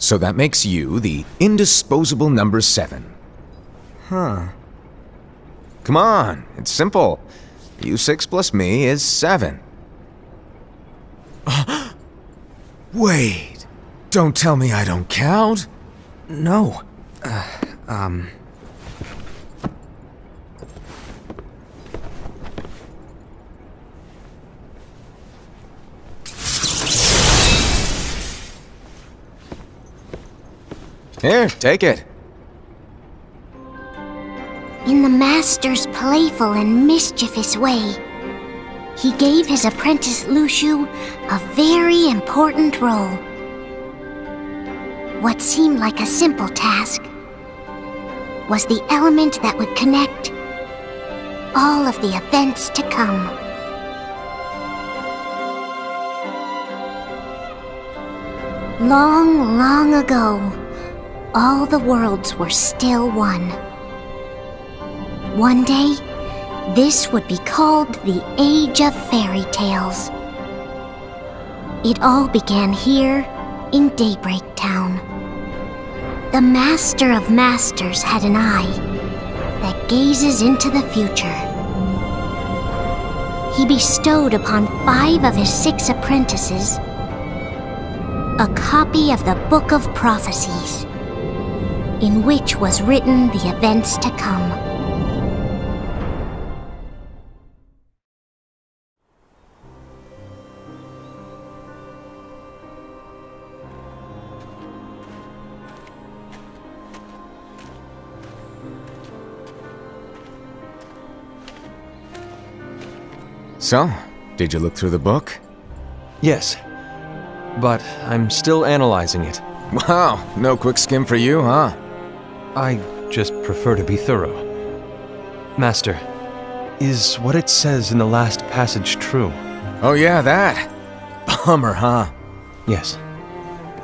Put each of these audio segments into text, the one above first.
So that makes you the indisposable number 7. Huh. Come on, it's simple. You 6 plus me is 7. Wait, don't tell me I don't count? No. Here, take it. In the master's playful and mischievous way, he gave his apprentice Luciu a very important role. What seemed like a simple task was the element that would connect all of the events to come. Long, long ago, all the worlds were still one. One day, this would be called the Age of Fairy Tales. It all began here in Daybreak Town. The Master of Masters had an eye that gazes into the future. He bestowed upon 5 of his 6 apprentices a copy of the Book of Prophecies, in which was written the events to come. So, did you look through the book? Yes. But I'm still analyzing it. Wow, no quick skim for you, huh? I just prefer to be thorough. Master, is what it says in the last passage true? Oh yeah, that. Bummer, huh? Yes.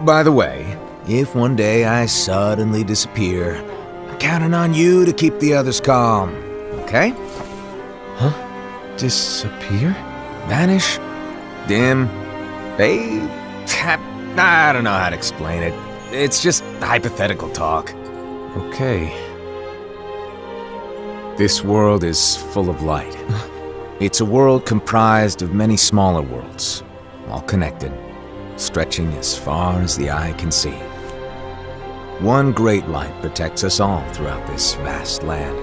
By the way, if one day I suddenly disappear, I'm counting on you to keep the others calm, okay? Huh? Disappear? Vanish? Dim? Fade? I don't know how to explain it. It's just hypothetical talk. Okay. This world is full of light. It's a world comprised of many smaller worlds, all connected, stretching as far as the eye can see. One great light protects us all throughout this vast land.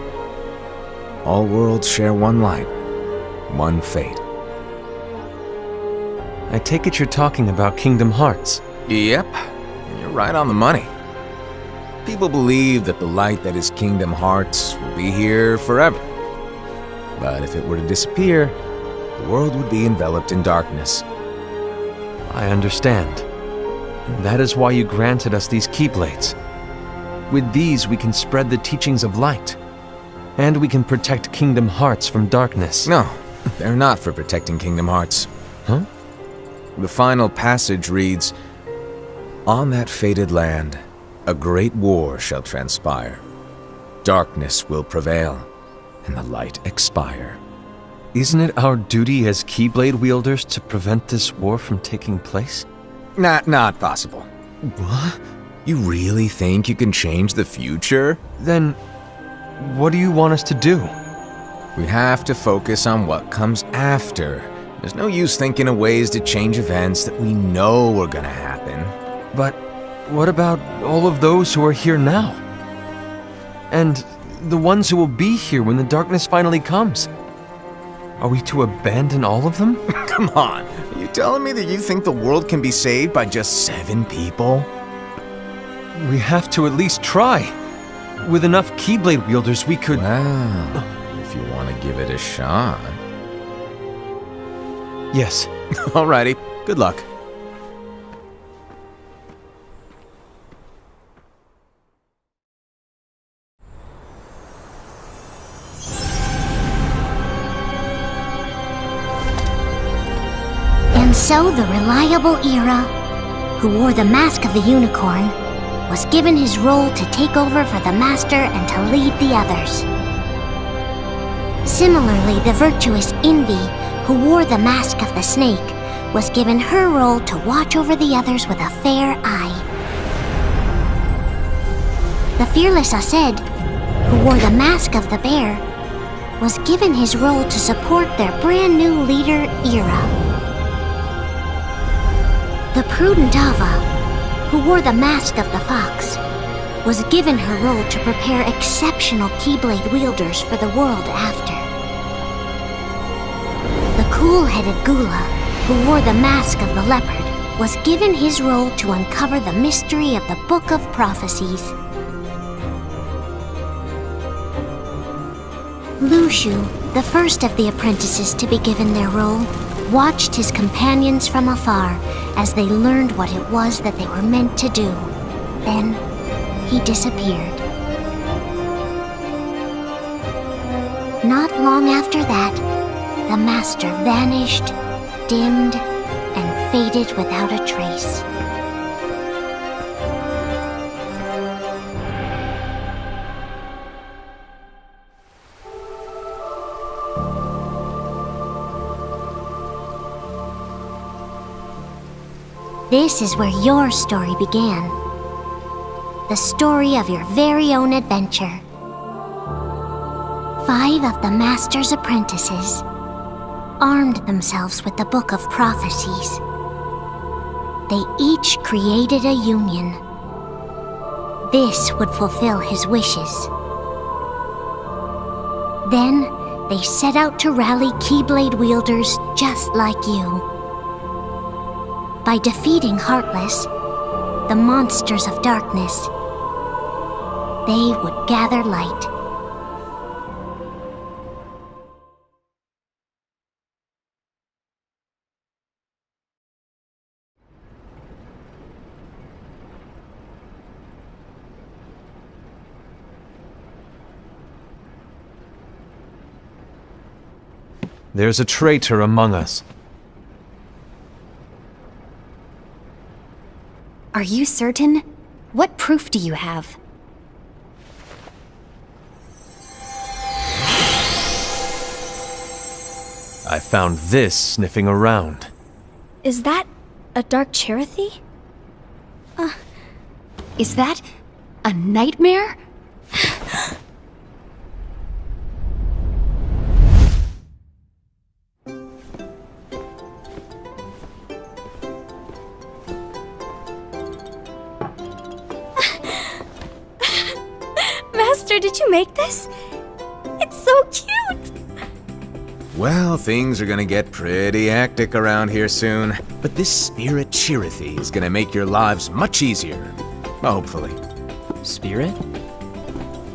All worlds share one light, one fate. I take it you're talking about Kingdom Hearts. Yep, you're right on the money. People believe that the light that is Kingdom Hearts will be here forever. But if it were to disappear, the world would be enveloped in darkness. I understand. That is why you granted us these Keyblades. With these, we can spread the teachings of light. And we can protect Kingdom Hearts from darkness. No, they're not for protecting Kingdom Hearts. Huh? The final passage reads, "On that fated land, a great war shall transpire. Darkness will prevail, and the light expire." Isn't it our duty as Keyblade wielders to prevent this war from taking place? Not possible. What? You really think you can change the future? Then, what do you want us to do? We have to focus on what comes after. There's no use thinking of ways to change events that we know are gonna happen. But what about all of those who are here now? And the ones who will be here when the darkness finally comes? Are we to abandon all of them? Come on, are you telling me that you think the world can be saved by just 7 people? We have to at least try. With enough Keyblade wielders, we could... Well, if you want to give it a shot. Yes. Alrighty, good luck. And so the reliable Era, who wore the mask of the unicorn, was given his role to take over for the Master and to lead the others. Similarly, the virtuous Envy, who wore the mask of the snake, was given her role to watch over the others with a fair eye. The fearless Ased, who wore the mask of the bear, was given his role to support their brand new leader, Ira. The prudent Ava, who wore the mask of the fox, was given her role to prepare exceptional Keyblade wielders for the world after. The cool-headed Gula, who wore the mask of the leopard, was given his role to uncover the mystery of the Book of Prophecies. Lushu, the first of the apprentices to be given their role, watched his companions from afar as they learned what it was that they were meant to do. Then, he disappeared. Not long after that, the master vanished, dimmed, and faded without a trace. This is where your story began. The story of your very own adventure. 5 of the Master's apprentices armed themselves with the Book of Prophecies. They each created a union. This would fulfill his wishes. Then, they set out to rally Keyblade wielders just like you. By defeating Heartless, the monsters of darkness, they would gather light. There's a traitor among us. Are you certain? What proof do you have? I found this sniffing around. Is that a dark Cherethy? Is that a nightmare? Master, did you make this? It's so cute! Well, things are gonna get pretty hectic around here soon. But this spirit Cherethy is gonna make your lives much easier. Hopefully. Spirit?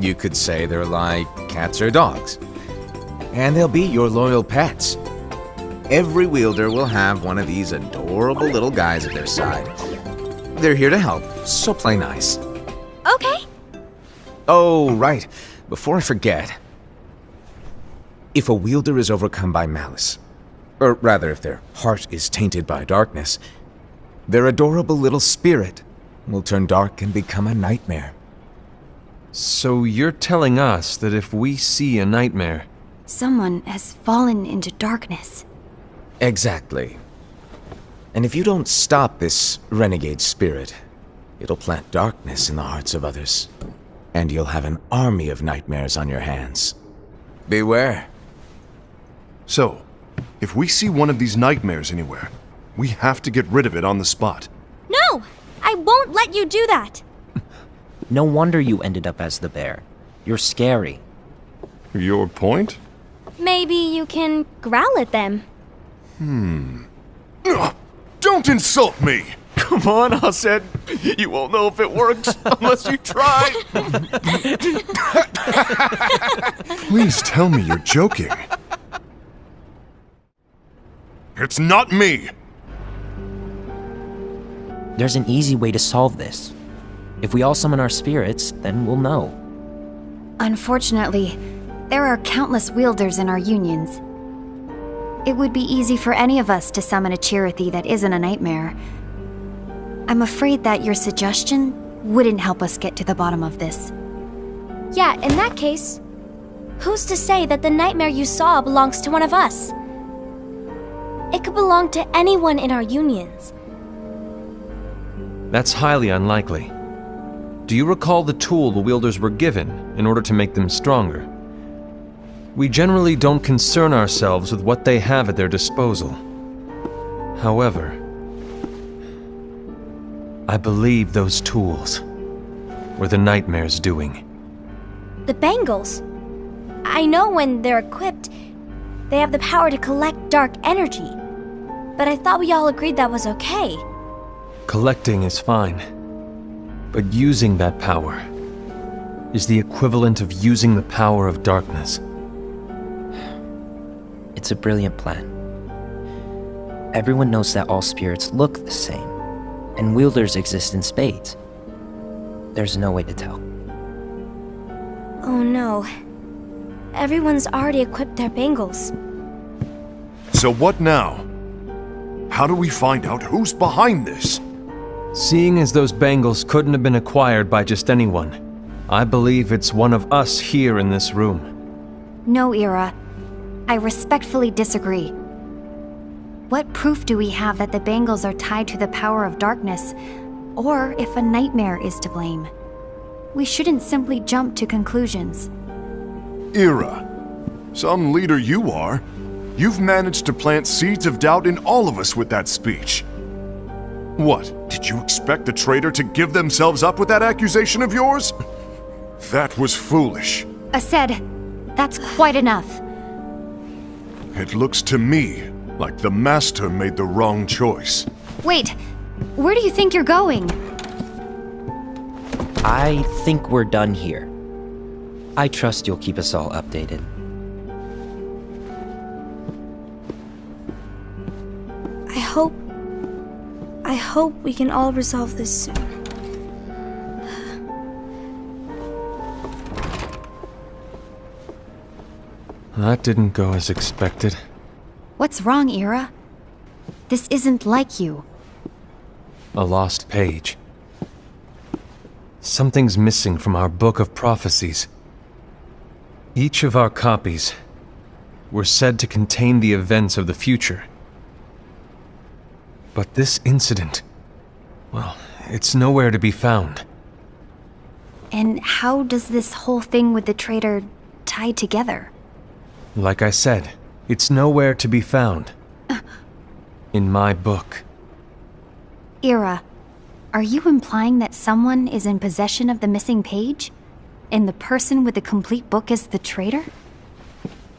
You could say they're like cats or dogs. And they'll be your loyal pets. Every wielder will have one of these adorable little guys at their side. They're here to help, so play nice. Okay. Oh, right. Before I forget. If a wielder is overcome by malice, or rather if their heart is tainted by darkness, their adorable little spirit will turn dark and become a nightmare. So you're telling us that if we see a nightmare... Someone has fallen into darkness. Exactly. And if you don't stop this renegade spirit, it'll plant darkness in the hearts of others. And you'll have an army of nightmares on your hands. Beware. So, if we see one of these nightmares anywhere, we have to get rid of it on the spot. No! I won't let you do that! No wonder you ended up as the bear. You're scary. Your point? Maybe you can growl at them. Don't insult me! Come on, Hased. You won't know if it works unless you try. Please tell me you're joking. It's not me! There's an easy way to solve this. If we all summon our spirits, then we'll know. Unfortunately, there are countless wielders in our unions. It would be easy for any of us to summon a Cherethy that isn't a nightmare. I'm afraid that your suggestion wouldn't help us get to the bottom of this. Yeah, in that case, who's to say that the nightmare you saw belongs to one of us? It could belong to anyone in our unions. That's highly unlikely. do you recall the tool the wielders were given in order to make them stronger? We generally don't concern ourselves with what they have at their disposal. However, I believe those tools were the Nightmare's doing. The bangles. I know when they're equipped, they have the power to collect dark energy. But I thought we all agreed that was okay. Collecting is fine, but using that power is the equivalent of using the power of darkness. It's a brilliant plan. Everyone knows that all spirits look the same, and wielders exist in spades. There's no way to tell. Oh no. Everyone's already equipped their bangles. So what now? How do we find out who's behind this? Seeing as those bangles couldn't have been acquired by just anyone, I believe it's one of us here in this room. No, Ira. I respectfully disagree. What proof do we have that the bangles are tied to the power of darkness, or if a nightmare is to blame? We shouldn't simply jump to conclusions. Ira, some leader you are. You've managed to plant seeds of doubt in all of us with that speech. What, did you expect the traitor to give themselves up with that accusation of yours? That was foolish. Ased, that's quite enough. It looks to me like the Master made the wrong choice. Wait, where do you think you're going? I think we're done here. I trust you'll keep us all updated. I hope we can all resolve this soon. That didn't go as expected. What's wrong, Ira? This isn't like you. A lost page. Something's missing from our book of prophecies. Each of our copies were said to contain the events of the future. But this incident, well, it's nowhere to be found. And how does this whole thing with the traitor tie together? Like I said, it's nowhere to be found. In my book. Ira, are you implying that someone is in possession of the missing page? And the person with the complete book is the traitor?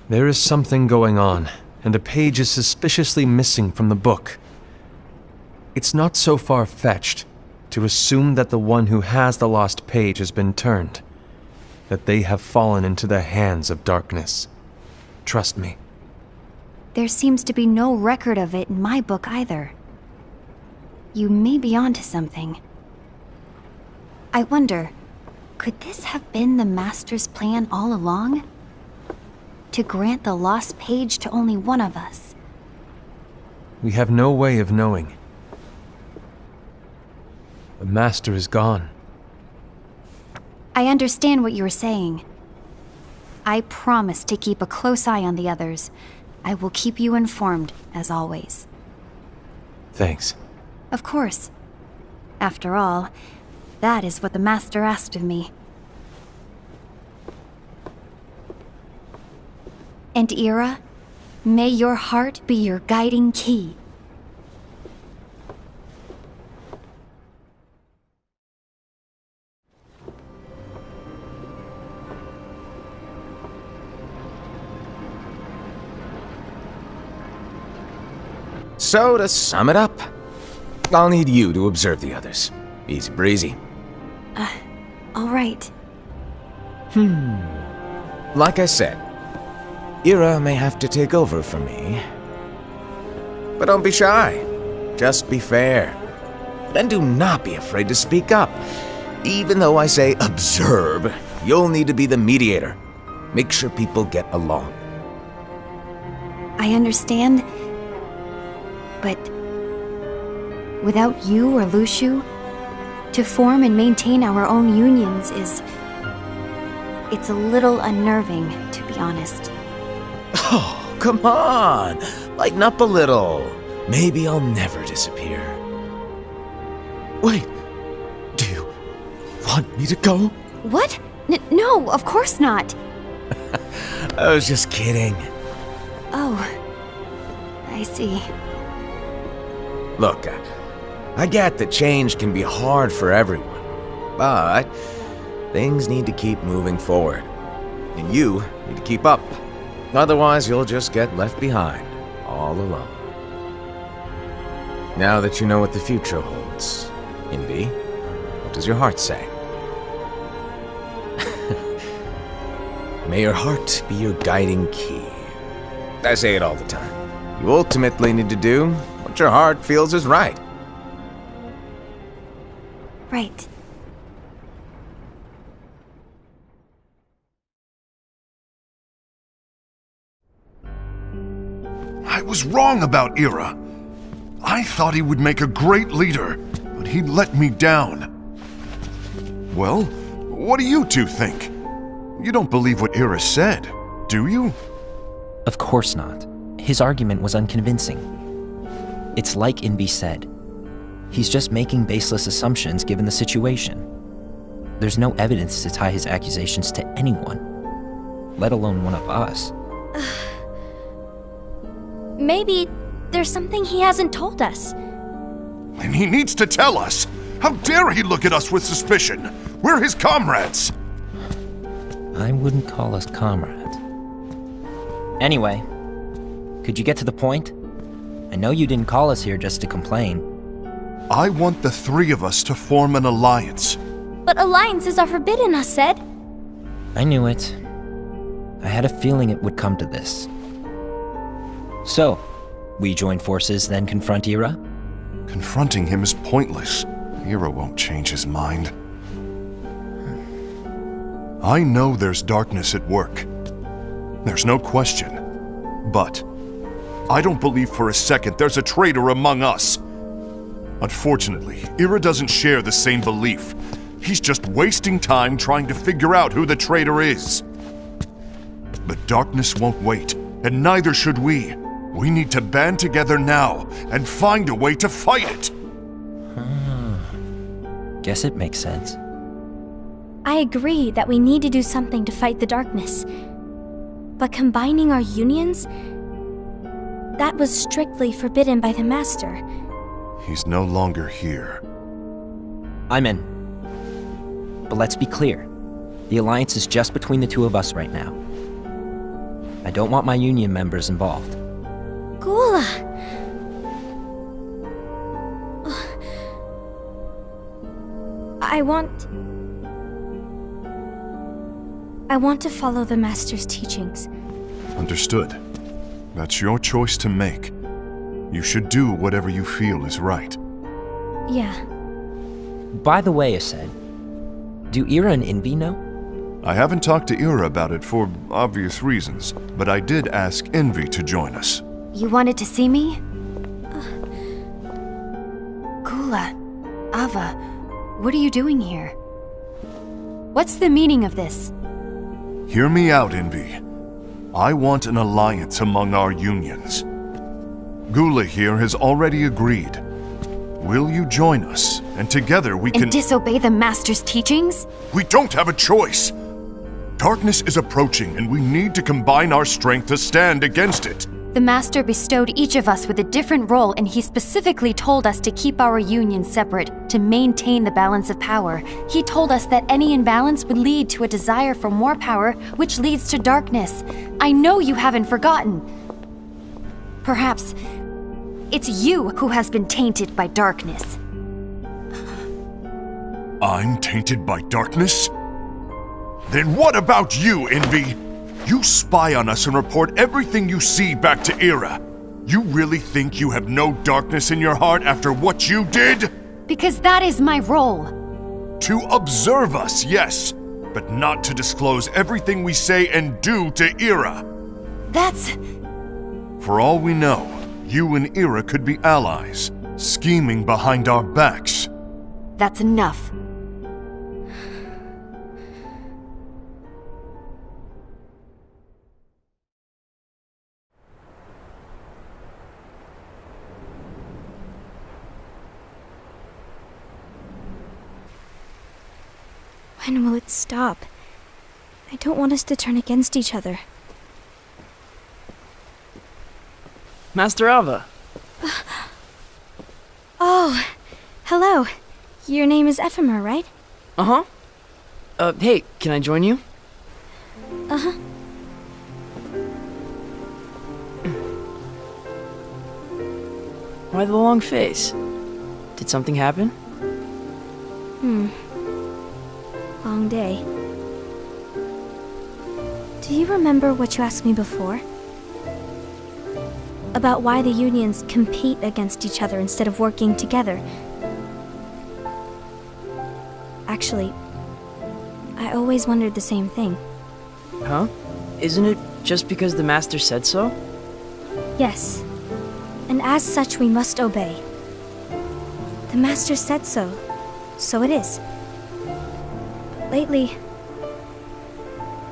There is something going on, and a page is suspiciously missing from the book. It's not so far-fetched to assume that the one who has the lost page has been turned, that they have fallen into the hands of darkness. Trust me. There seems to be no record of it in my book either. You may be onto something. I wonder, could this have been the Master's plan all along? To grant the lost page to only one of us? We have no way of knowing. The Master is gone. I understand what you're saying. I promise to keep a close eye on the others. I will keep you informed, as always. Thanks. Of course. After all, that is what the Master asked of me. And Ira, may your heart be your guiding key. So, to sum it up, I'll need you to observe the others. Easy breezy. All right. Like I said, Ira may have to take over for me. But don't be shy. Just be fair. And do not be afraid to speak up. Even though I say observe, you'll need to be the mediator. Make sure people get along. I understand. But without you or Luciu, to form and maintain our own unions it's a little unnerving, to be honest. Oh, come on! Lighten up a little. Maybe I'll never disappear. Wait, do you want me to go? What? No, of course not. I was just kidding. Oh, I see. Look, I get that change can be hard for everyone, but things need to keep moving forward. And you need to keep up. Otherwise, you'll just get left behind, all alone. Now that you know what the future holds, Envy, what does your heart say? May your heart be your guiding key. I say it all the time. You ultimately need to do what your heart feels is right. Right. I was wrong about Ira. I thought he would make a great leader, but he let me down. Well, what do you two think? You don't believe what Ira said, do you? Of course not. His argument was unconvincing. It's like Invi said. He's just making baseless assumptions given the situation. There's no evidence to tie his accusations to anyone, let alone one of us. Maybe there's something he hasn't told us. And he needs to tell us. How dare he look at us with suspicion? We're his comrades. I wouldn't call us comrades. Anyway, could you get to the point? I know you didn't call us here just to complain. I want the three of us to form an alliance. But alliances are forbidden, us said. I knew it. I had a feeling it would come to this. So, we join forces, then confront Ira? Confronting him is pointless. Ira won't change his mind. I know there's darkness at work. There's no question. But I don't believe for a second there's a traitor among us. Unfortunately, Ira doesn't share the same belief. He's just wasting time trying to figure out who the traitor is. But darkness won't wait, and neither should we. We need to band together now and find a way to fight it. Guess it makes sense. I agree that we need to do something to fight the darkness. But combining our unions? That was strictly forbidden by the Master. He's no longer here. I'm in. But let's be clear. The alliance is just between the two of us right now. I don't want my union members involved. Gula! I want to follow the Master's teachings. Understood. That's your choice to make. You should do whatever you feel is right. Yeah. By the way, Ased, do Ira and Invi know? I haven't talked to Ira about it for obvious reasons, but I did ask Envy to join us. You wanted to see me? Gula, Ava, what are you doing here? What's the meaning of this? Hear me out, Envy. I want an alliance among our unions. Gula here has already agreed. Will you join us, and together we can— And disobey the Master's teachings? We don't have a choice! Darkness is approaching, and we need to combine our strength to stand against it. The Master bestowed each of us with a different role, and he specifically told us to keep our union separate, to maintain the balance of power. He told us that any imbalance would lead to a desire for more power, which leads to darkness. I know you haven't forgotten. Perhaps it's you who has been tainted by darkness. I'm tainted by darkness? Then what about you, Envy? You spy on us and report everything you see back to Ira. You really think you have no darkness in your heart after what you did? Because that is my role. To observe us, yes, but not to disclose everything we say and do to Ira. That's... For all we know, you and Ira could be allies, scheming behind our backs. that's enough. When will it stop? I don't want us to turn against each other. Master Alva. Oh, hello. Your name is Ephemer, right? Uh-huh. Hey, can I join you? Uh-huh. Why the long face? Did something happen? Long day. Do you remember what you asked me before? About why the unions compete against each other instead of working together. Actually, I always wondered the same thing. Huh? Isn't it just because the Master said so? Yes, and as such we must obey. The Master said so, so it is. But lately,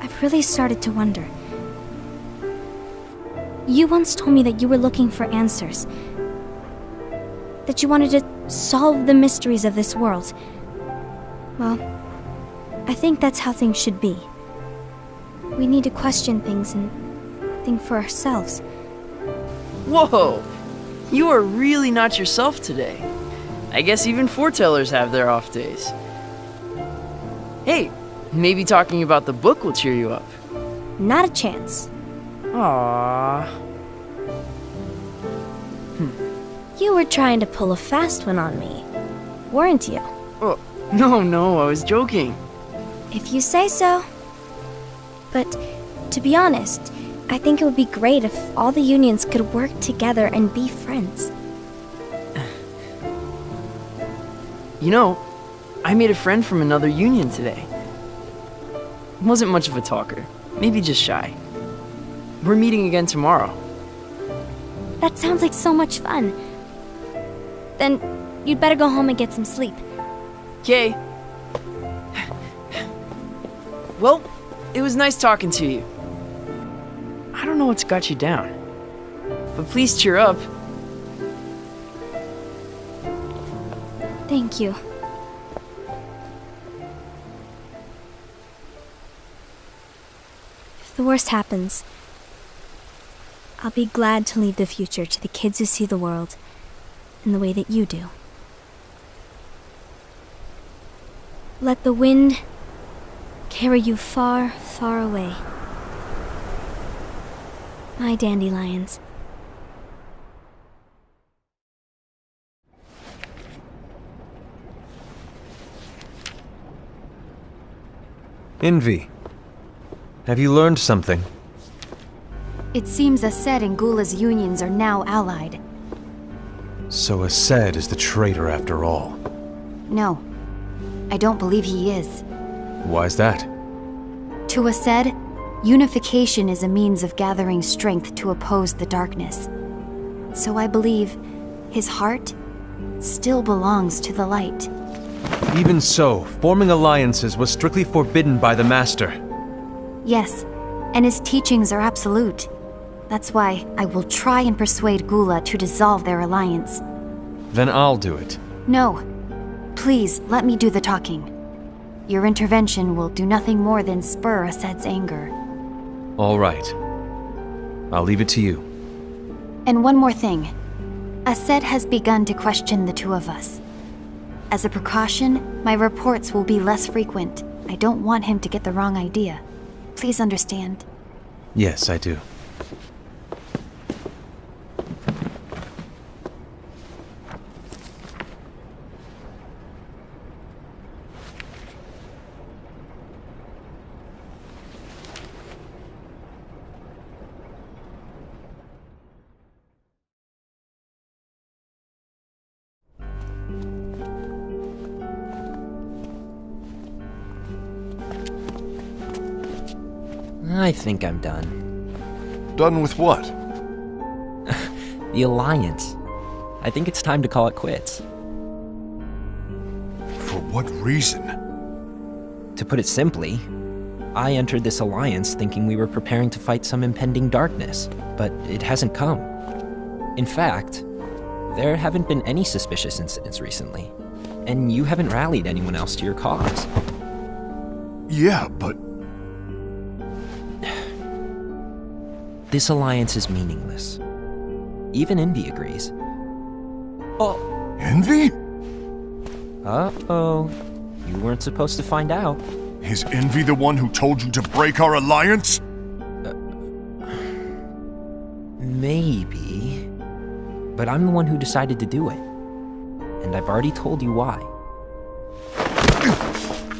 I've really started to wonder. You once told me that you were looking for answers. That you wanted to solve the mysteries of this world. Well, I think that's how things should be. We need to question things and think for ourselves. Whoa! You are really not yourself today. I guess even foretellers have their off days. Hey, maybe talking about the book will cheer you up. Not a chance. Aww. You were trying to pull a fast one on me, weren't you? Oh, no, I was joking. If you say so. But, to be honest, I think it would be great if all the unions could work together and be friends. You know, I made a friend from another union today. Wasn't much of a talker, maybe just shy. We're meeting again tomorrow. That sounds like so much fun. Then, you'd better go home and get some sleep. Okay. Well, it was nice talking to you. I don't know what's got you down, but please cheer up. Thank you. If the worst happens, I'll be glad to leave the future to the kids who see the world in the way that you do. Let the wind carry you far, far away. My dandelions. Envy. Have you learned something? It seems Ased and Gula's unions are now allied. So Ased is the traitor after all. No, I don't believe he is. Why's that? To Ased, unification is a means of gathering strength to oppose the darkness. So I believe his heart still belongs to the light. Even so, forming alliances was strictly forbidden by the Master. Yes, and his teachings are absolute. That's why I will try and persuade Gula to dissolve their alliance. Then I'll do it. No. Please, let me do the talking. Your intervention will do nothing more than spur Ased's anger. All right. I'll leave it to you. And one more thing. Ased has begun to question the two of us. As a precaution, my reports will be less frequent. I don't want him to get the wrong idea. Please understand. Yes, I do. I think I'm done. Done with what? The Alliance. I think it's time to call it quits. For what reason? To put it simply, I entered this alliance thinking we were preparing to fight some impending darkness, but it hasn't come. In fact, there haven't been any suspicious incidents recently, and you haven't rallied anyone else to your cause. Yeah, but This alliance is meaningless. Even Envy agrees. Oh. Envy? Uh-oh. You weren't supposed to find out. Is Envy the one who told you to break our alliance? Maybe. But I'm the one who decided to do it. And I've already told you why.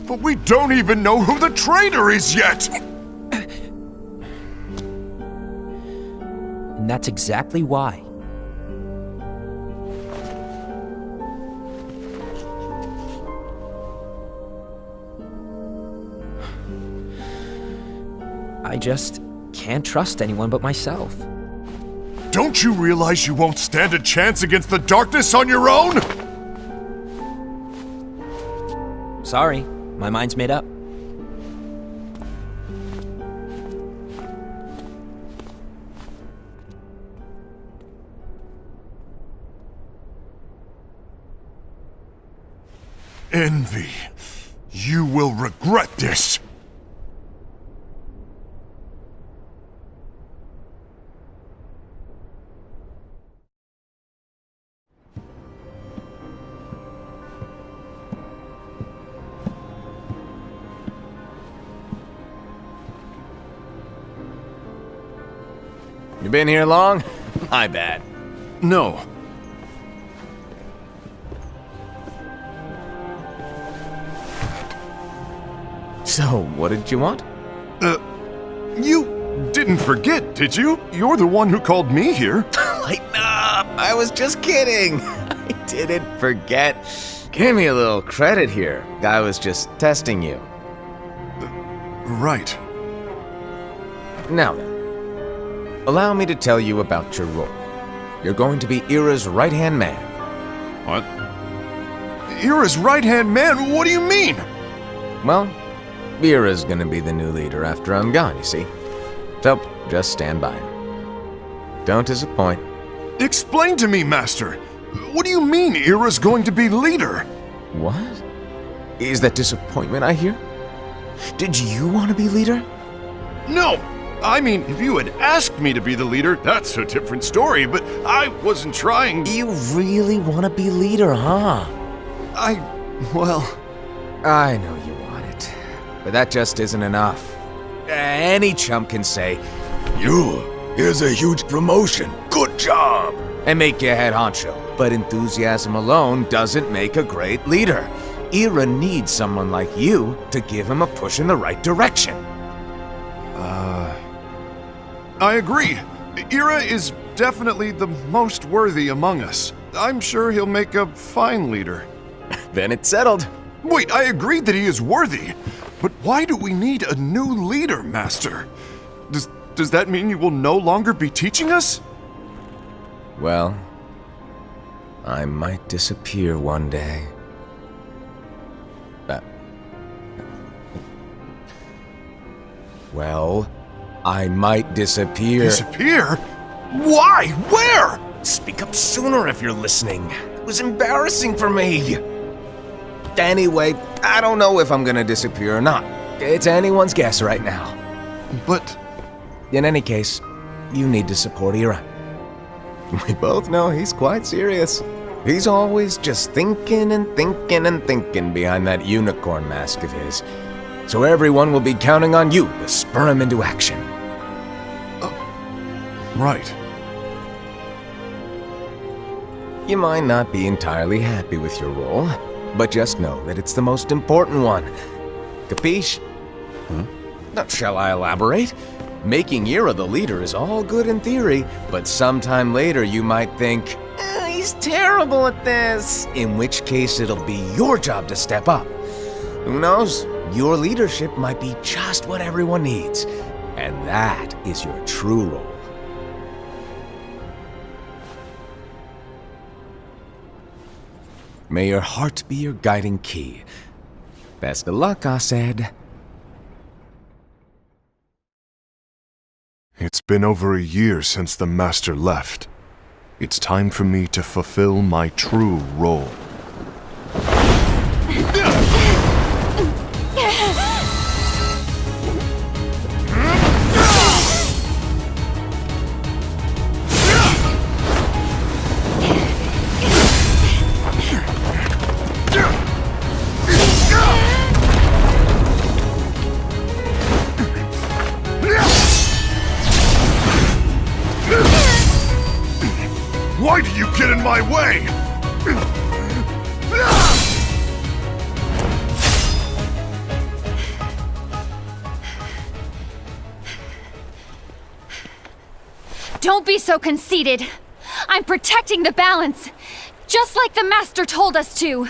But we don't even know who the traitor is yet! And that's exactly why. I just can't trust anyone but myself. Don't you realize you won't stand a chance against the darkness on your own? Sorry, my mind's made up. Envy, you will regret this. You been here long? My bad. No. So, what did you want? You didn't forget, did you? You're the one who called me here. Lighten up! I was just kidding. I didn't forget. Give me a little credit here. I was just testing you. Right. Now then, allow me to tell you about your role. You're going to be Ira's right-hand man. What? Ira's right-hand man? What do you mean? Well, Ira's gonna be the new leader after I'm gone, you see. So, just stand by. Don't disappoint. Explain to me, Master. What do you mean Ira's going to be leader? What? Is that disappointment I hear? Did you want to be leader? No! I mean, if you had asked me to be the leader, that's a different story, but I wasn't trying. You really want to be leader, huh? Well... I know you want it, but that just isn't enough. Any chump can say, here's a huge promotion, good job, and make you head honcho. But enthusiasm alone doesn't make a great leader. Ira needs someone like you to give him a push in the right direction. I agree. Ira is definitely the most worthy among us. I'm sure he'll make a fine leader. Then it's settled. Wait, I agreed that he is worthy. But why do we need a new leader, Master? Does that mean you will no longer be teaching us? Well, I might disappear one day. Well, I might disappear. Disappear? Why? Where? Speak up sooner if you're listening. It was embarrassing for me. Anyway, I don't know if I'm gonna disappear or not. It's anyone's guess right now. But... In any case, you need to support Ira. We both know he's quite serious. He's always just thinking and thinking and thinking behind that unicorn mask of his. So everyone will be counting on you to spur him into action. Right. You might not be entirely happy with your role, but just know that it's the most important one. Capiche? Now, shall I elaborate? Making Ira the leader is all good in theory, but sometime later you might think, he's terrible at this. In which case it'll be your job to step up. Who knows? Your leadership might be just what everyone needs. And that is your true role. May your heart be your guiding key. Best of luck, I said. It's been over a year since the Master left. It's time for me to fulfill my true role. Why do you get in my way? Don't be so conceited. I'm protecting the balance, just like the Master told us to.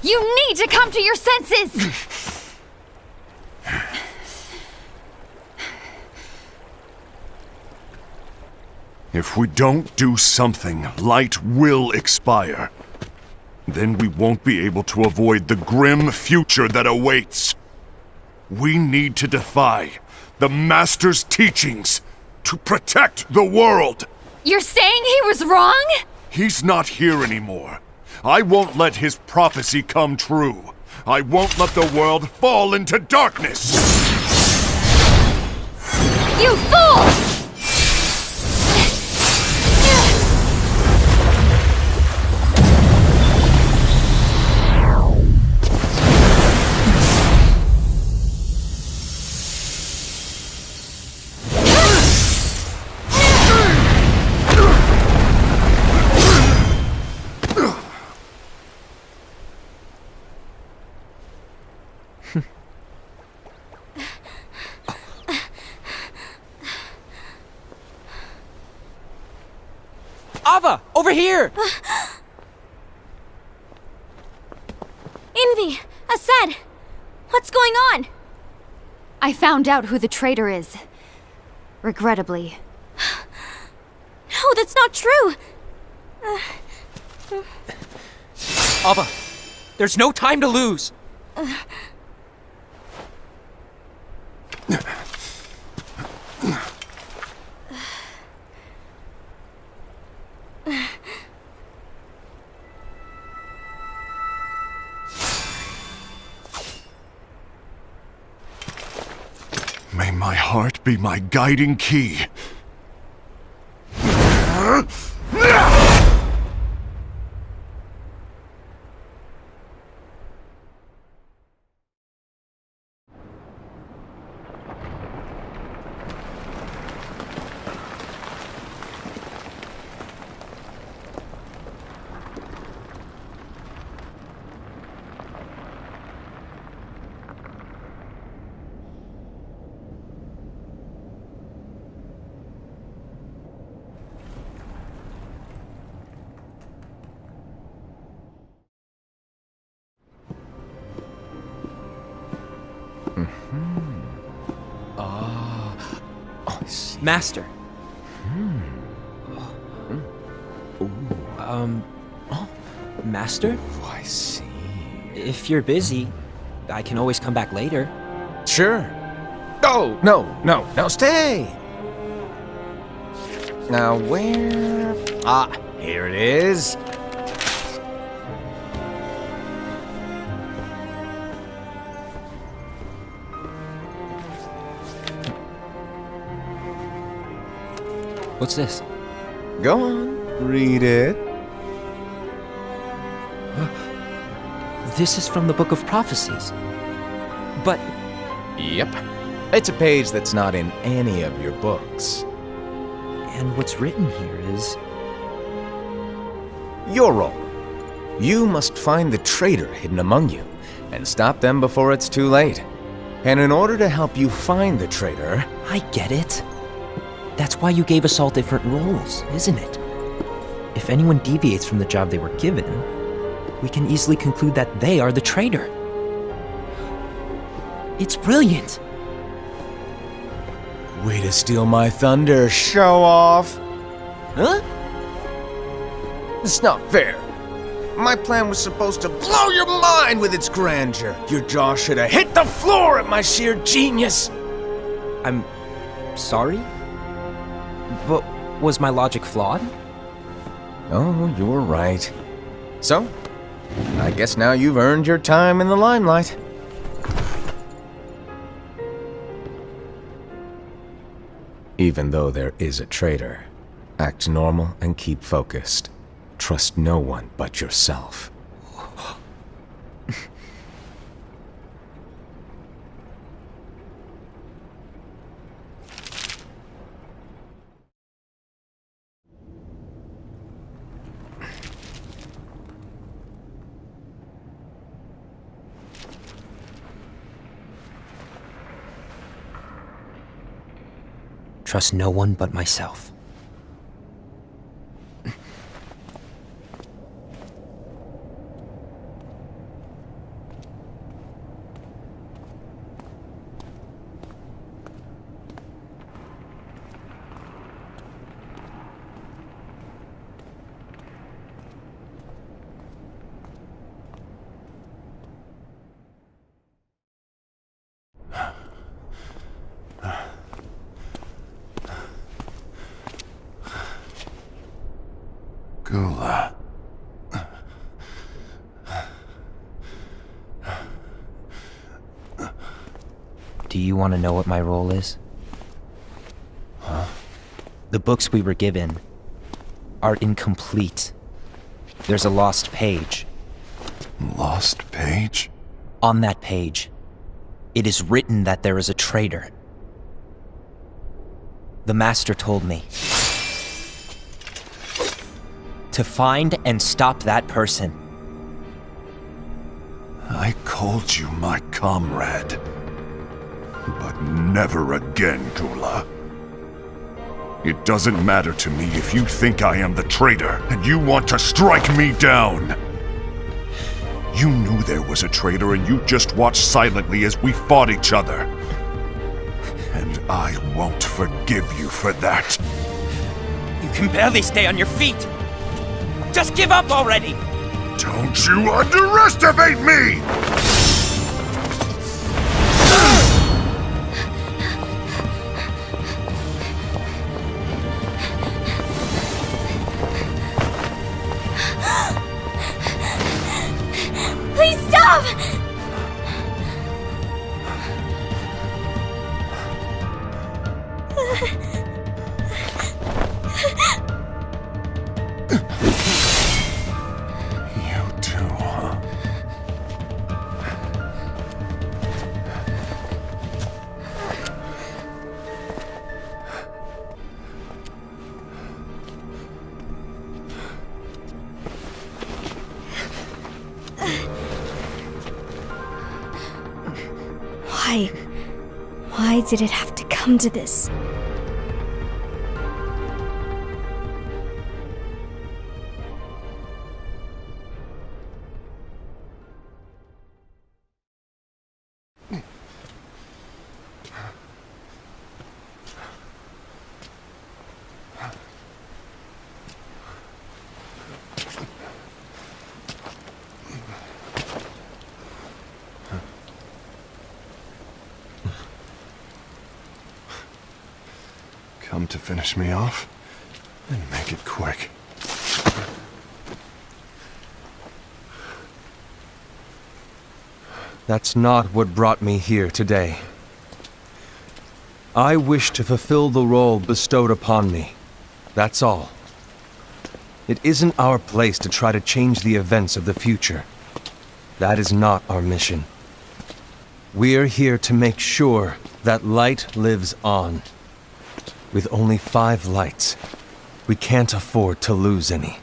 You need to come to your senses! If we don't do something, light will expire. Then we won't be able to avoid the grim future that awaits. We need to defy the Master's teachings to protect the world. You're saying he was wrong? He's not here anymore. I won't let his prophecy come true. I won't let the world fall into darkness. You fool! Ava, over here! Envy! Asad! What's going on? I found out who the traitor is. Regrettably. No, that's not true! Ava, there's no time to lose. May my heart be my guiding key. Master. Master? Oh, I see. If you're busy, I can always come back later. Sure. Oh, no, stay! Now, where... Ah, here it is. What's this? Go on, read it. This is from the Book of Prophecies. But Yep. It's a page that's not in any of your books. and what's written here is Your role. You must find the traitor hidden among you, and stop them before it's too late. And in order to help you find the traitor... I get it. That's why you gave us all different roles, isn't it? If anyone deviates from the job they were given, we can easily conclude that they are the traitor. It's brilliant. Way to steal my thunder, show off! Huh? It's not fair. My plan was supposed to blow your mind with its grandeur. Your jaw should have hit the floor at my sheer genius. I'm sorry? But was my logic flawed? Oh, you're right. So, I guess now you've earned your time in the limelight. Even though there is a traitor, act normal and keep focused. Trust no one but yourself. Trust no one but myself. Gula. Do you want to know what my role is? Huh? The books we were given are incomplete. There's a lost page. Lost page? On that page, it is written that there is a traitor. The Master told me to find and stop that person. I called you my comrade. But never again, Gula. It doesn't matter to me if you think I am the traitor and you want to strike me down. You knew there was a traitor and you just watched silently as we fought each other. And I won't forgive you for that. You can barely stay on your feet. Just give up already! Don't you underestimate me! Please stop! You too, huh? Why did it have to come to this? Come to finish me off? And make it quick. That's not what brought me here today. I wish to fulfill the role bestowed upon me. That's all. It isn't our place to try to change the events of the future. That is not our mission. We're here to make sure that light lives on. With only 5 lights, we can't afford to lose any.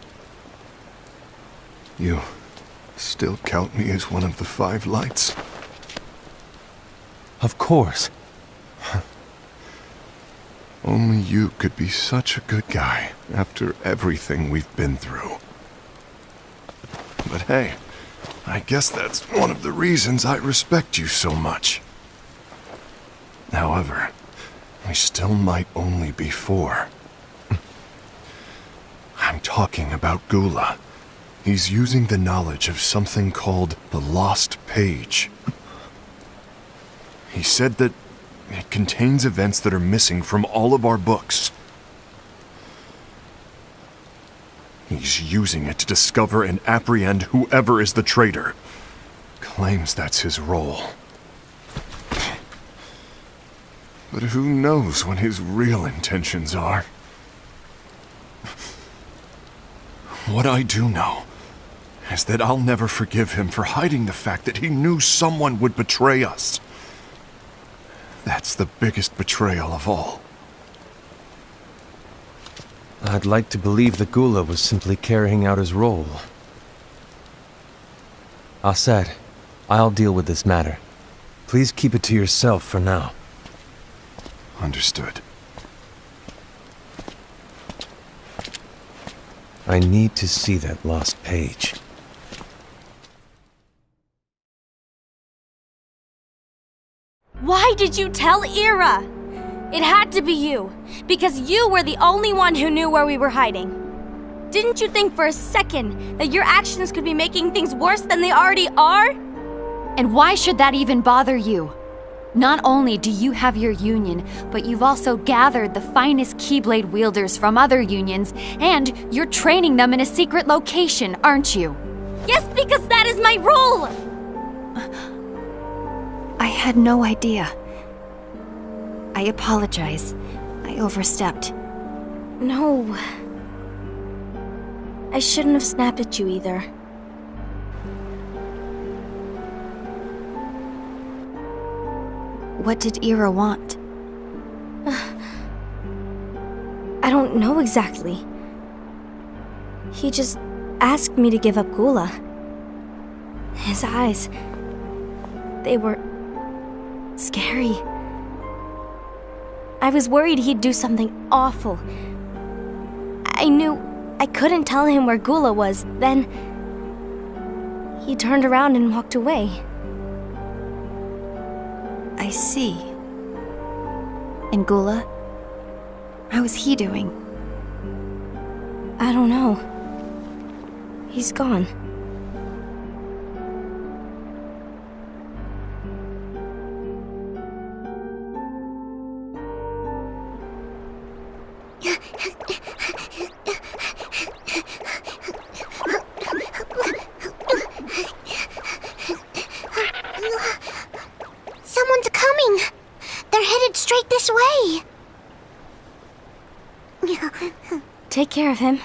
You still count me as one of the 5 lights? Of course. Only you could be such a good guy after everything we've been through. But hey, I guess that's one of the reasons I respect you so much. However, we still might only be 4. I'm talking about Gula. He's using the knowledge of something called the Lost Page. He said that it contains events that are missing from all of our books. He's using it to discover and apprehend whoever is the traitor. Claims that's his role. But who knows what his real intentions are? What I do know is that I'll never forgive him for hiding the fact that he knew someone would betray us. That's the biggest betrayal of all. I'd like to believe that Gula was simply carrying out his role. Aset, I'll deal with this matter. Please keep it to yourself for now. Understood. I need to see that lost page. Why did you tell Ira? It had to be you, because you were the only one who knew where we were hiding. Didn't you think for a second that your actions could be making things worse than they already are? And why should that even bother you? Not only do you have your union, but you've also gathered the finest Keyblade wielders from other unions, and you're training them in a secret location, aren't you? Yes, because that is my role! I had no idea. I apologize. I overstepped. No. I shouldn't have snapped at you either. What did Ira want? I don't know exactly. He just asked me to give up Gula. His eyes, they were scary. I was worried he'd do something awful. I knew I couldn't tell him where Gula was. Then he turned around and walked away. I see. And Gula? How is he doing? I don't know. He's gone. Someone's coming! They're headed straight this way! Take care of him.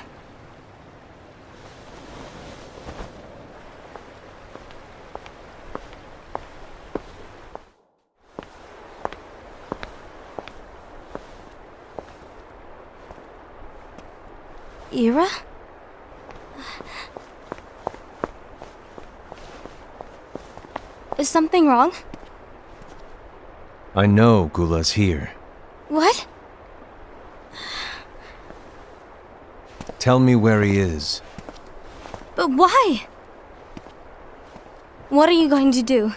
Ira? Is something wrong? I know Gula's here. What? Tell me where he is. But why? What are you going to do?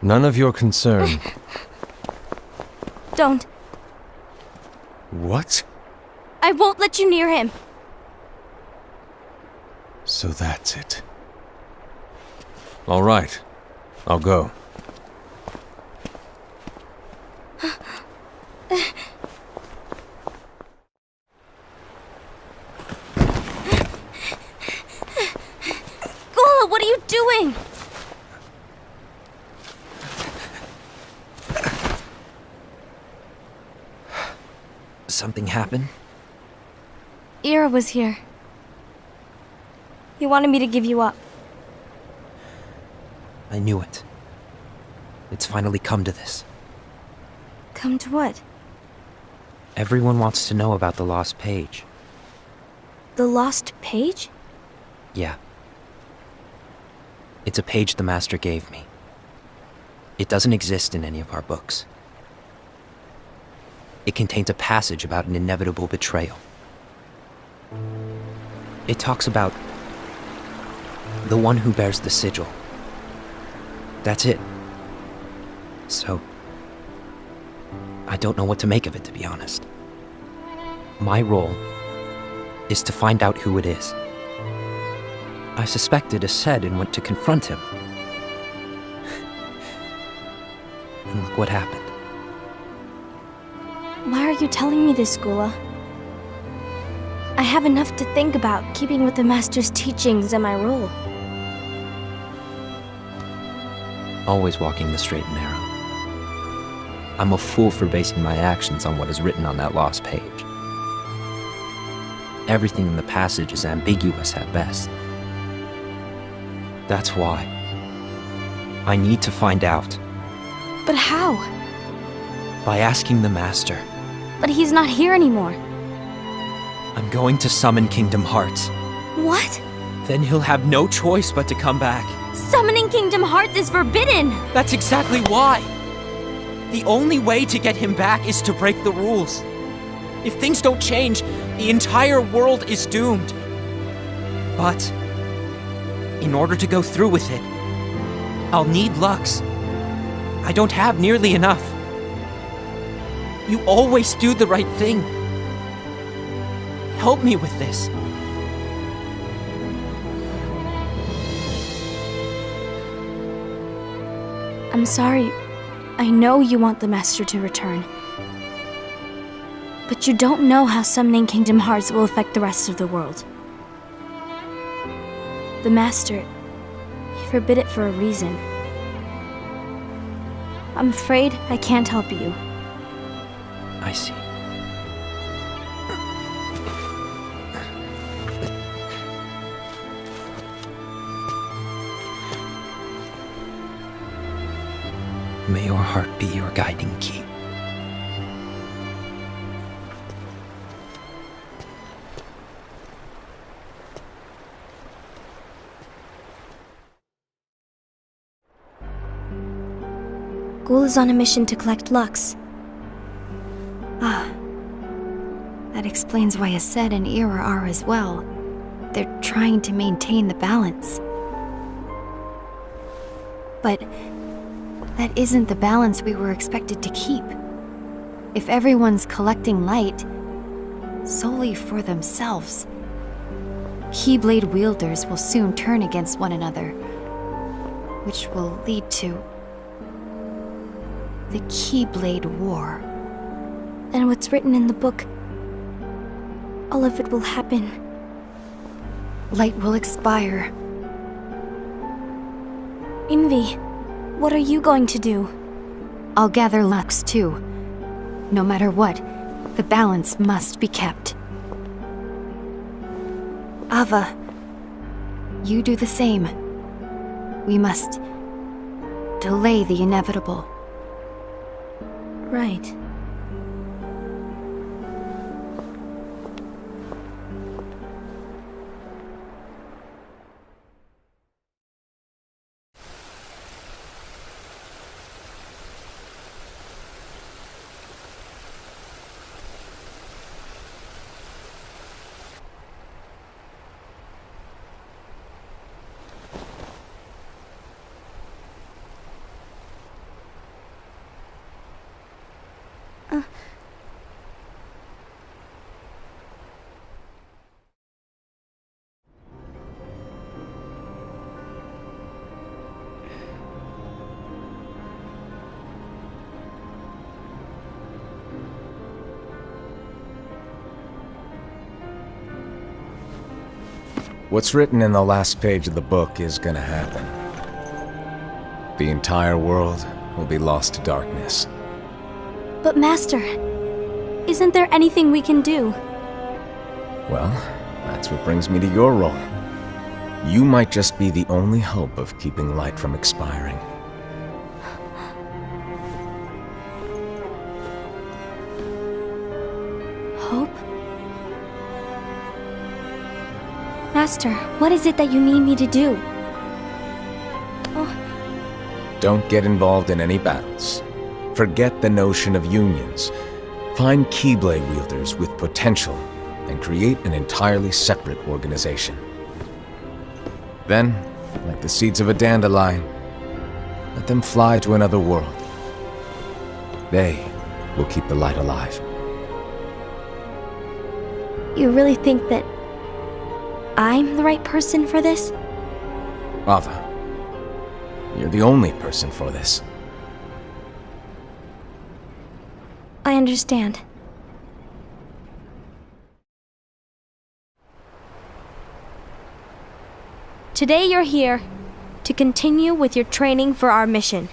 None of your concern. Don't. What? I won't let you near him. So that's it. All right. I'll go. Gula, what are you doing? Something happened? Ira was here. He wanted me to give you up. I knew it. It's finally come to this. Come to what? Everyone wants to know about the lost page. The lost page? Yeah. It's a page the Master gave me. It doesn't exist in any of our books. It contains a passage about an inevitable betrayal. It talks about the one who bears the sigil. That's it. So, I don't know what to make of it, to be honest. My role is to find out who it is. I suspected Ased and went to confront him. And look what happened. Why are you telling me this, Gula? I have enough to think about, keeping with the Master's teachings and my role. Always walking the straight and narrow. I'm a fool for basing my actions on what is written on that lost page. Everything in the passage is ambiguous at best. That's why I need to find out. But how? By asking the Master. But he's not here anymore. I'm going to summon Kingdom Hearts. What? Then he'll have no choice but to come back. Summoning Kingdom Hearts is forbidden! That's exactly why! The only way to get him back is to break the rules. If things don't change, the entire world is doomed. But in order to go through with it, I'll need Lux. I don't have nearly enough. You always do the right thing. Help me with this. I'm sorry. I know you want the Master to return. But you don't know how summoning Kingdom Hearts will affect the rest of the world. The Master, he forbid it for a reason. I'm afraid I can't help you. I see. May your heart be your guiding key. Ghoul is on a mission to collect Lux. That explains why Aced and Ira are as well. They're trying to maintain the balance. But that isn't the balance we were expected to keep. If everyone's collecting light solely for themselves, Keyblade wielders will soon turn against one another, which will lead to the Keyblade War. And what's written in the book, all of it will happen. Light will expire. Envy, what are you going to do? I'll gather Lux too. No matter what, the balance must be kept. Ava, you do the same. We must delay the inevitable. Right. What's written in the last page of the book is gonna happen. The entire world will be lost to darkness. But Master, isn't there anything we can do? Well, that's what brings me to your role. You might just be the only hope of keeping light from expiring. Hope? Master, what is it that you need me to do? Don't get involved in any battles. Forget the notion of unions. Find Keyblade wielders with potential and create an entirely separate organization. Then, like the seeds of a dandelion, let them fly to another world. They will keep the light alive. You really think that I'm the right person for this? Ava, you're the only person for this. I understand. Today you're here to continue with your training for our mission.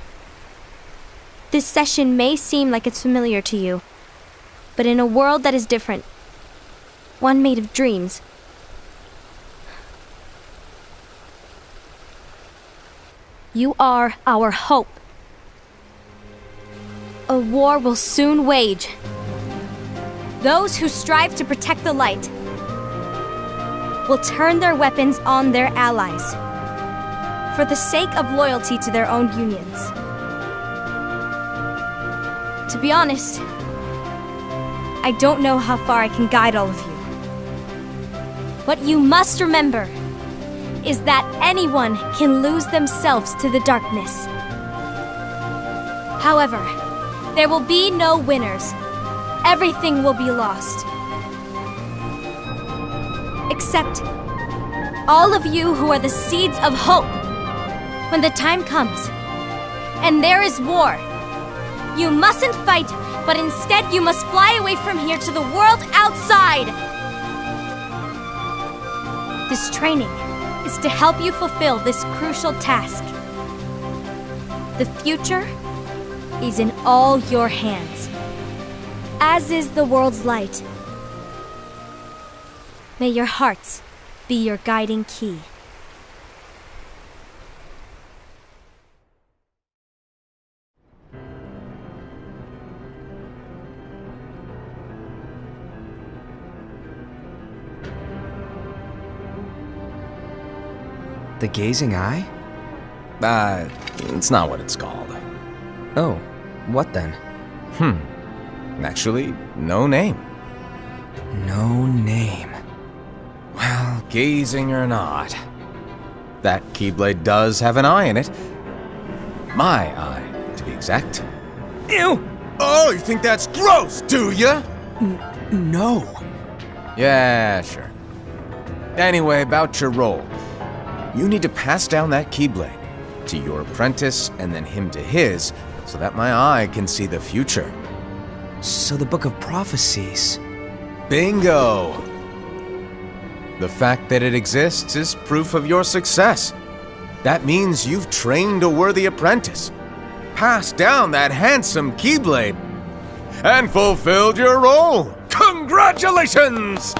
This session may seem like it's familiar to you, but in a world that is different, one made of dreams, you are our hope. A war will soon wage. Those who strive to protect the light will turn their weapons on their allies for the sake of loyalty to their own unions. To be honest, I don't know how far I can guide all of you. But you must remember is that anyone can lose themselves to the darkness. However, there will be no winners. Everything will be lost. Except all of you who are the seeds of hope. When the time comes, and there is war, you mustn't fight, but instead you must fly away from here to the world outside. This training is to help you fulfill this crucial task. The future is in all your hands, as is the world's light. May your hearts be your guiding key. The gazing eye? It's not what it's called. Oh, what then? Actually, no name. No name. Well, gazing or not, that Keyblade does have an eye in it. My eye, to be exact. Ew! Oh, you think that's gross, do ya? No. Yeah, sure. Anyway, about your role. You need to pass down that Keyblade to your apprentice and then him to his, so that my eye can see the future. So the Book of Prophecies. Bingo! The fact that it exists is proof of your success. That means you've trained a worthy apprentice, passed down that handsome Keyblade, and fulfilled your role. Congratulations!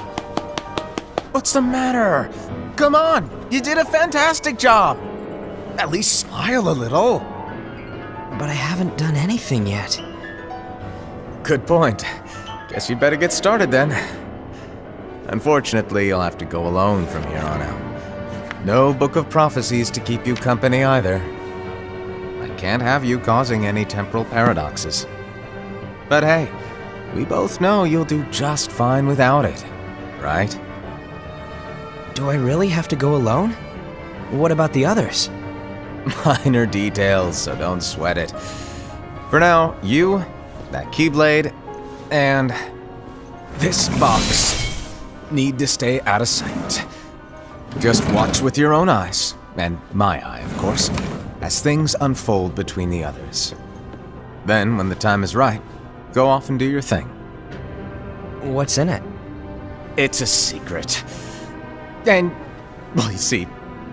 What's the matter? Come on, you did a fantastic job. At least smile a little. But I haven't done anything yet. Good point. Guess you better get started then. Unfortunately, you'll have to go alone from here on out. No Book of Prophecies to keep you company either. I can't have you causing any temporal paradoxes. But hey, we both know you'll do just fine without it, right? Do I really have to go alone? What about the others? Minor details, so don't sweat it. For now, you, that Keyblade, and this box need to stay out of sight. Just watch with your own eyes, and my eye, of course, as things unfold between the others. Then, when the time is right, go off and do your thing. What's in it? It's a secret. And, well, you see,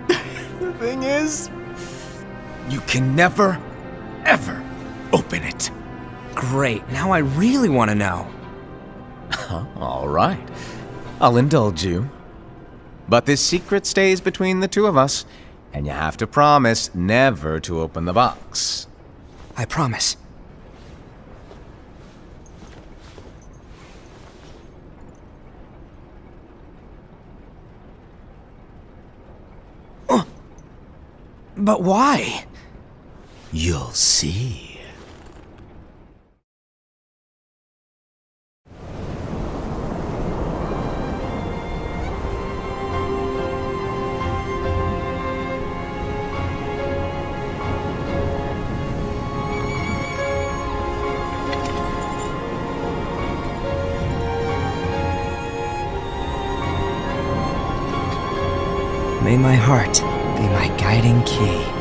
the thing is, you can never, ever open it. Great, now I really want to know. All right, I'll indulge you. But this secret stays between the two of us, and you have to promise never to open the box. I promise. But why? You'll see. May my heart be my guiding key.